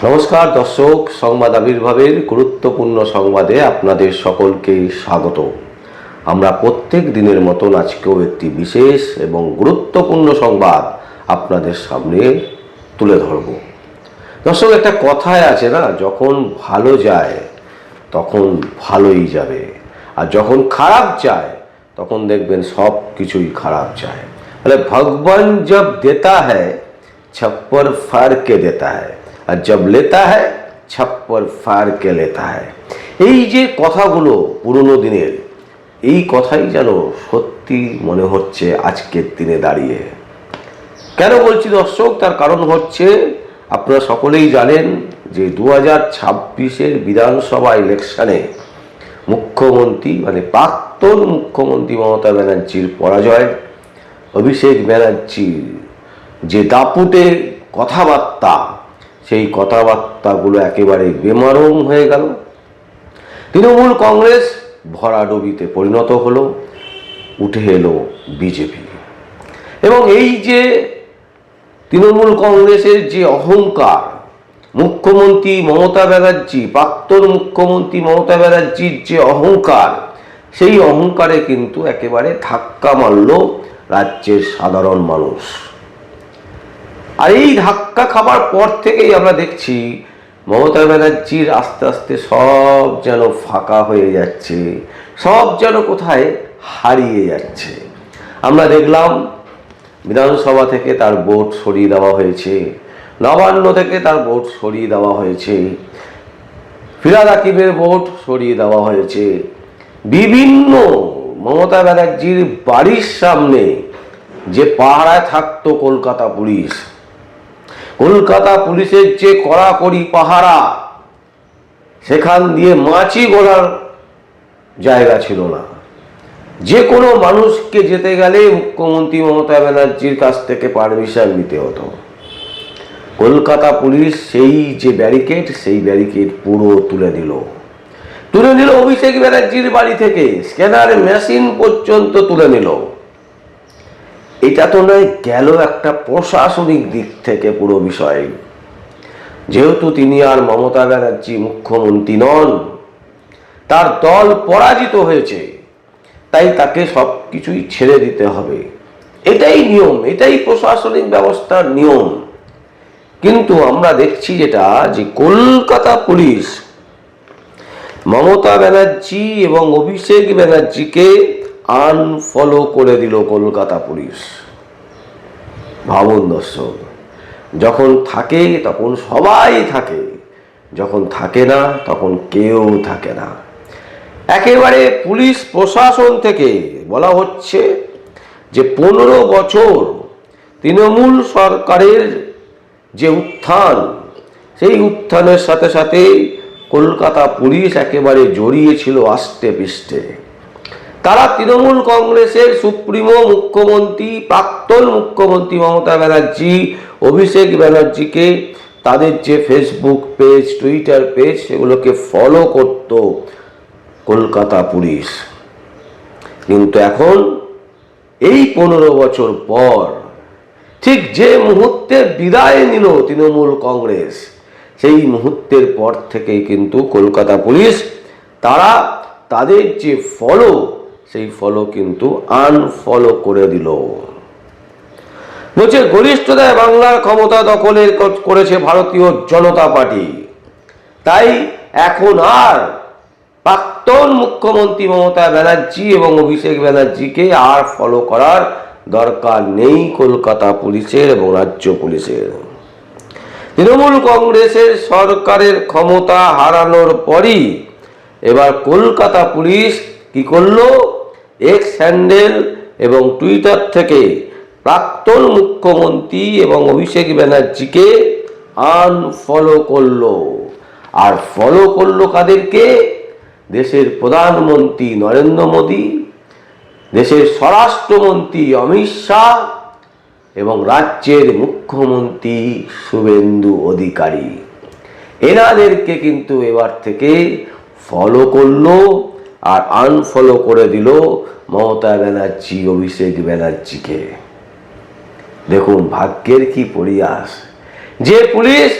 নমস্কার দর্শক, সংবাদ আবির্ভাবের গুরুত্বপূর্ণ সংবাদে আপনাদের সকলকে স্বাগত। আমরা প্রত্যেক দিনের মতন আজকেও একটি বিশেষ এবং গুরুত্বপূর্ণ সংবাদ আপনাদের সামনে তুলে ধরব। দর্শক, একটা কথায় আছে না, যখন ভালো যায় তখন ভালোই যাবে, আর যখন খারাপ যায় তখন দেখবেন সব কিছুই খারাপ যায়। বলে ভগবান জব দেতা হ্যায় ছপ্পর ফাড় কে দেতা হ্যায়, আর জব লেতা হ্যায় ছপ্পর ফাড় কে লেতা হ্যায়। এই যে কথাগুলো পুরনো দিনের, এই কথাই যেন সত্যি মনে হচ্ছে আজকের দিনে দাঁড়িয়ে। কেন বলছি দর্শক? তার কারণ হচ্ছে, আপনারা সকলেই জানেন যে 2026-এর বিধানসভা ইলেকশনে মুখ্যমন্ত্রী প্রাক্তন মুখ্যমন্ত্রী মমতা ব্যানার্জির পরাজয়। অভিষেক ব্যানার্জির যে দাপুটে কথাবার্তা, সেই কথাবার্তাগুলো একেবারে বেমারম হয়ে গেল। তৃণমূল কংগ্রেস ভরাডুবিতে পরিণত হলো, উঠে এলো বিজেপি। এবং এই যে তৃণমূল কংগ্রেসের যে অহংকার, মুখ্যমন্ত্রী মমতা ব্যানার্জি, প্রাক্তন মুখ্যমন্ত্রী মমতা ব্যানার্জির যে অহংকার, সেই অহংকারে কিন্তু একেবারে ধাক্কা মারল রাজ্যের সাধারণ মানুষ। আর এই ধাক্কা খাবার পর থেকেই আমরা দেখছি মমতা ব্যানার্জির আস্তে আস্তে সব যেন ফাঁকা হয়ে যাচ্ছে, সব যেন কোথায় হারিয়ে যাচ্ছে। আমরা দেখলাম বিধানসভা থেকে তার ভোট সরিয়ে দেওয়া হয়েছে, নবান্ন থেকে তার ভোট সরিয়ে দেওয়া হয়েছে, ফিরহাদ হাকিমের ভোট সরিয়ে দেওয়া হয়েছে। বিভিন্ন মমতা ব্যানার্জির বাড়ির সামনে যে পাহারায় থাকতো কলকাতা পুলিশ, কলকাতা পুলিশের যে কড়াকড়ি পাহারা, সেখান দিয়ে মাছি গোড়ার জায়গা ছিল না। যে কোনো মানুষকে যেতে গেলে মুখ্যমন্ত্রী মমতা ব্যানার্জির কাছ থেকে পারমিশন নিতে হতো। কলকাতা পুলিশ সেই যে ব্যারিকেড, সেই ব্যারিকেড পুরো তুলে দিল অভিষেক ব্যানার্জির বাড়ি থেকে স্ক্যানার মেশিন পর্যন্ত তুলে নিল। এটা তো নয় গেল একটা প্রশাসনিক দিক থেকে পুরো বিষয়। যেহেতু তিনি আর মমতা ব্যানার্জি মুখ্যমন্ত্রী নন, তার দল পরাজিত হয়েছে, তাই তাকে সব কিছুই ছেড়ে দিতে হবে। এটাই নিয়ম, এটাই প্রশাসনিক ব্যবস্থার নিয়ম। কিন্তু আমরা দেখছি যেটা, যে কলকাতা পুলিশ মমতা ব্যানার্জি এবং অভিষেক ব্যানার্জিকে আনফলো করে দিল কলকাতা পুলিশ। ভাবুন দর্শক, যখন থাকে তখন সবাই থাকে, যখন থাকে না তখন কেউ থাকে না। একেবারে পুলিশ প্রশাসন থেকে বলা হচ্ছে যে 15 বছর তৃণমূল সরকারের যে উত্থান, সেই উত্থানের সাথে সাথে কলকাতা পুলিশ একেবারে জড়িয়ে ছিল আষ্টে পৃষ্ঠে। তারা তৃণমূল কংগ্রেসের সুপ্রিমো মুখ্যমন্ত্রী, প্রাক্তন মুখ্যমন্ত্রী মমতা ব্যানার্জি, অভিষেক ব্যানার্জিকে তাদের যে ফেসবুক পেজ, টুইটার পেজ, সেগুলোকে ফলো করত কলকাতা পুলিশ। কিন্তু এখন এই 15 বছর পর ঠিক যে মুহূর্তে বিদায় নিল তৃণমূল কংগ্রেস, সেই মুহূর্তের পর থেকেই কিন্তু কলকাতা পুলিশ তারা তাদের যে ফলো, সেই ফলো কিন্তু আনফলো করে দিল। বলছে গরিষ্ঠতায় বাংলার ক্ষমতা দখলের করেছে ভারতীয় জনতা পার্টি, তাই এখন আর প্রাক্তন মুখ্যমন্ত্রী মমতা ব্যানার্জি এবং অভিষেক ব্যানার্জিকে আর ফলো করার দরকার নেই কলকাতা পুলিশের এবং রাজ্য পুলিশের। তৃণমূল কংগ্রেসের সরকারের ক্ষমতা হারানোর পরই এবার কলকাতা পুলিশ কি করলো, এক্স হ্যান্ডেল এবং টুইটার থেকে প্রাক্তন মুখ্যমন্ত্রী এবং অভিষেক ব্যানার্জিকে আনফলো করলো। আর ফলো করলো কাদেরকে? দেশের প্রধানমন্ত্রী নরেন্দ্র মোদী, দেশের স্বরাষ্ট্রমন্ত্রী অমিত শাহ এবং রাজ্যের মুখ্যমন্ত্রী শুভেন্দু অধিকারী। এনাদেরকে কিন্তু এবার থেকে ফলো করলো আর আনফলো করে দিল মমতা ব্যানার্জি, অভিষেক ব্যানার্জিকে। দেখুন ভাগ্যের কি পরিহাস, যে পুলিশ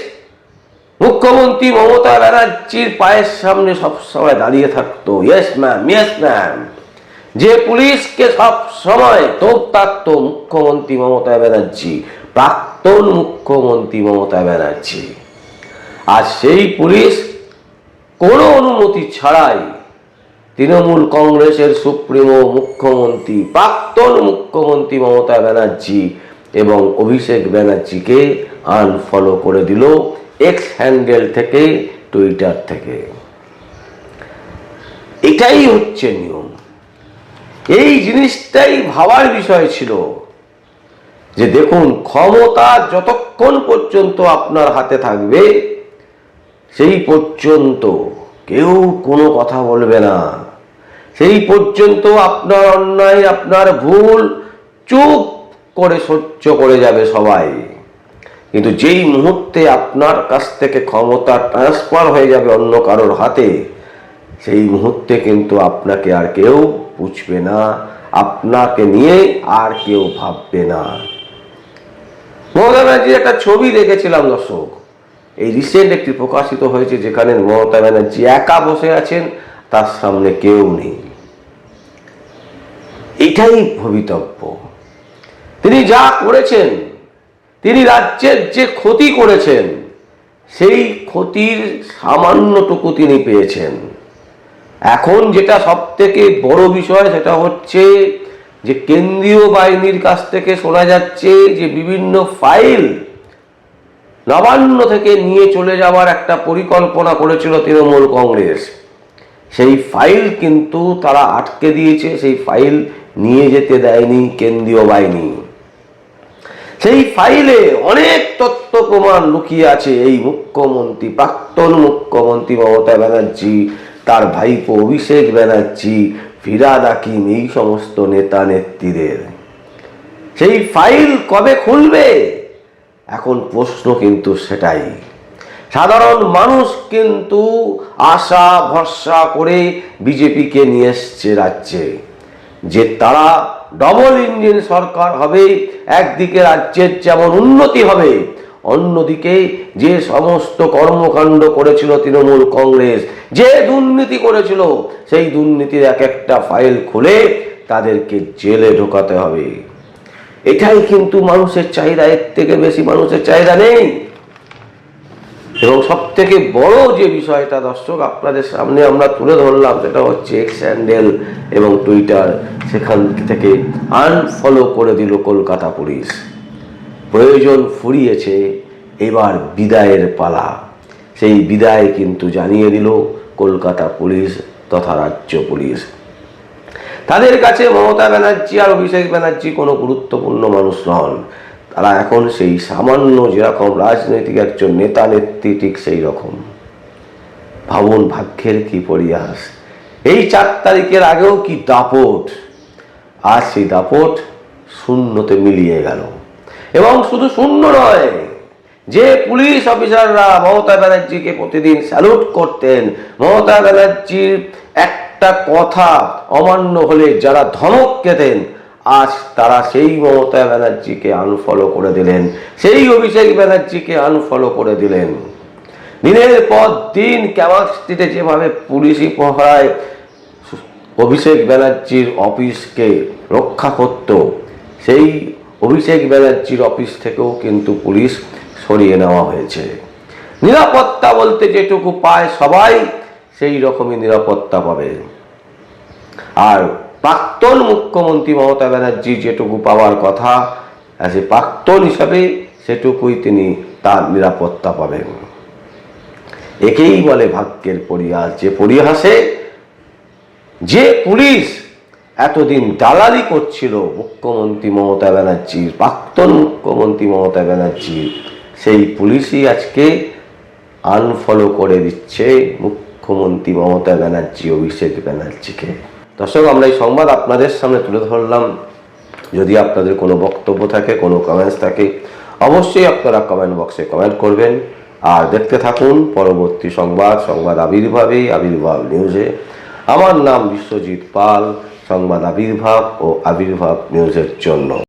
মুখ্যমন্ত্রী মমতা ব্যানার্জির পায়ের সামনে সবসময় দাঁড়িয়ে থাকতো, ইয়েস ম্যাম, ইয়েস ম্যাম। যে পুলিশকে সব সময় তোপ থাকতো মুখ্যমন্ত্রী মমতা ব্যানার্জি, প্রাক্তন মুখ্যমন্ত্রী মমতা ব্যানার্জি। আর সেই পুলিশ কোনো অনুমতি ছাড়াই তৃণমূল কংগ্রেসের সুপ্রিমো মুখ্যমন্ত্রী, প্রাক্তন মুখ্যমন্ত্রী মমতা ব্যানার্জি এবং অভিষেক ব্যানার্জিকে আনফলো করে দিল এক্স হ্যান্ডেল থেকে, টুইটার থেকে। এটাই হচ্ছে নিয়ম। এই জিনিসটাই ভাবার বিষয় ছিল যে দেখুন, ক্ষমতা যতক্ষণ পর্যন্ত আপনার হাতে থাকবে সেই পর্যন্ত কেউ কোনো কথা বলবে না, সেই পর্যন্ত আপনার অন্যায়, আপনার ভুল চুপ করে সহ্য করে যাবে সবাই। কিন্তু যেই মুহূর্তে আপনার কাছ থেকে ক্ষমতা ট্রান্সফার হয়ে যাবে অন্য কারোর হাতে, সেই মুহূর্তে কিন্তু আপনাকে আর কেউ বুঝবে না, আপনাকে নিয়ে আর কেউ ভাববে না। মমতা ব্যানার্জির একটা ছবি দেখেছিলাম দর্শক, এই রিসেন্ট একটি প্রকাশিত হয়েছে, যেখানে মমতা ব্যানার্জি একা বসে আছেন, তার সামনে কেউ নেই। এটাই ভবিতব্য। তিনি যা করেছেন, তিনি রাজ্যের যে ক্ষতি করেছেন, সেই ক্ষতির সামান্যটুকু তিনি পেয়েছেন। এখন যেটা সব থেকে বড় বিষয় সেটা হচ্ছে যে কেন্দ্রীয় বাহিনীর কাছ থেকে শোনা যাচ্ছে যে বিভিন্ন ফাইল নবান্ন থেকে নিয়ে চলে যাওয়ার একটা পরিকল্পনা করেছিল তৃণমূল কংগ্রেস। সেই ফাইল কিন্তু তারা আটকে দিয়েছে, সেই ফাইল নিয়ে যেতে দেয়নি কেন্দ্রীয় বাহিনী। সেই ফাইলে অনেক তথ্য প্রমাণ লুকিয়ে আছে এই মুখ্যমন্ত্রী, প্রাক্তন মুখ্যমন্ত্রী মমতা ব্যানার্জি, তার ভাইপো অভিষেক ব্যানার্জি, ফিরহাদ হাকিম, এই সমস্ত নেতা নেত্রীদের। সেই ফাইল কবে খুলবে এখন প্রশ্ন কিন্তু সেটাই। সাধারণ মানুষ কিন্তু আশা ভরসা করে বিজেপিকে নিয়ে এসছে রাজ্যে, যে তারা ডবল ইঞ্জিন সরকার হবে। একদিকে রাজ্যের যেমন উন্নতি হবে, অন্যদিকে যে সমস্ত কর্মকাণ্ড করেছিল তৃণমূল কংগ্রেস, যে দুর্নীতি করেছিল, সেই দুর্নীতির এক একটা ফাইল খুলে তাদেরকে জেলে ঢোকাতে হবে। এটাই কিন্তু মানুষের চাহিদা, এর থেকে বেশি মানুষের চাহিদা নেই। এবং সব থেকে বড় যে বিষয়টা দর্শক আপনাদের সামনে আমরা তুলে ধরলাম, সেটা হচ্ছে এক্স হ্যান্ডেল এবং টুইটার, সেখান থেকে আনফলো করে দিল কলকাতা পুলিশ। প্রয়োজন ফুরিয়েছে, এবার বিদায়ের পালা। সেই বিদায় কিন্তু জানিয়ে দিল কলকাতা পুলিশ তথা রাজ্য পুলিশ। তাদের কাছে মমতা ব্যানার্জি আর অভিষেক ব্যানার্জি কোনো গুরুত্বপূর্ণ মানুষ নন। তারা এখন সেই সামান্য যেরকম রাজনৈতিক একজন নেতা নেত্রী, ঠিক সেই রকম। ভাবুন, ভাগ্যের কি পরিহাস। এই 4 তারিখের আগেও কি দাপট, আজ সেই দাপট শূন্যতে মিলিয়ে গেল। এবং শুধু শূন্য নয়, যে পুলিশ অফিসাররা মমতা ব্যানার্জিকে প্রতিদিন স্যালুট করতেন, মমতা ব্যানার্জির একটা কথা অমান্য হলে যারা ধমক খেতেন, আজ তারা সেই মমতা ব্যানার্জিকে আনফলো করে দিলেন, সেই অভিষেক ব্যানার্জিকে আনফলো করে দিলেন। দিনের পর দিন ক্যামাক স্ট্রিটে যেভাবে পুলিশি প্রহরায় অভিষেক ব্যানার্জির অফিসকে রক্ষা করত, সেই অভিষেক ব্যানার্জির অফিস থেকেও কিন্তু পুলিশ সরিয়ে নেওয়া হয়েছে। নিরাপত্তা বলতে যেটুকু পায় সবাই, সেই রকমই নিরাপত্তা পাবে। আর প্রাক্তন মুখ্যমন্ত্রী মমতা ব্যানার্জি যেটুকু পাওয়ার কথা, সে প্রাক্তন হিসাবে সেটুকুই তিনি তার নিরাপত্তা পাবেন। একেই বলে ভাগ্যের পরিহাস। যে পরিহাসে যে পুলিশ এতদিন দালালি করছিল মুখ্যমন্ত্রী মমতা ব্যানার্জির, প্রাক্তন মুখ্যমন্ত্রী মমতা ব্যানার্জির, সেই পুলিশই আজকে আনফলো করে দিচ্ছে মুখ্যমন্ত্রী মমতা ব্যানার্জি, অভিষেক ব্যানার্জিকে। দর্শক, আমরা এই সংবাদ আপনাদের সামনে তুলে ধরলাম। যদি আপনাদের কোনো বক্তব্য থাকে, কোনো কমেন্টস থাকে, অবশ্যই আপনারা কমেন্ট বক্সে কমেন্ট করবেন। আর দেখতে থাকুন পরবর্তী সংবাদ আবির্ভাব নিউজে। আমার নাম বিশ্বজিৎ পাল, সংবাদ আবির্ভাব ও আবির্ভাব নিউজের জন্য।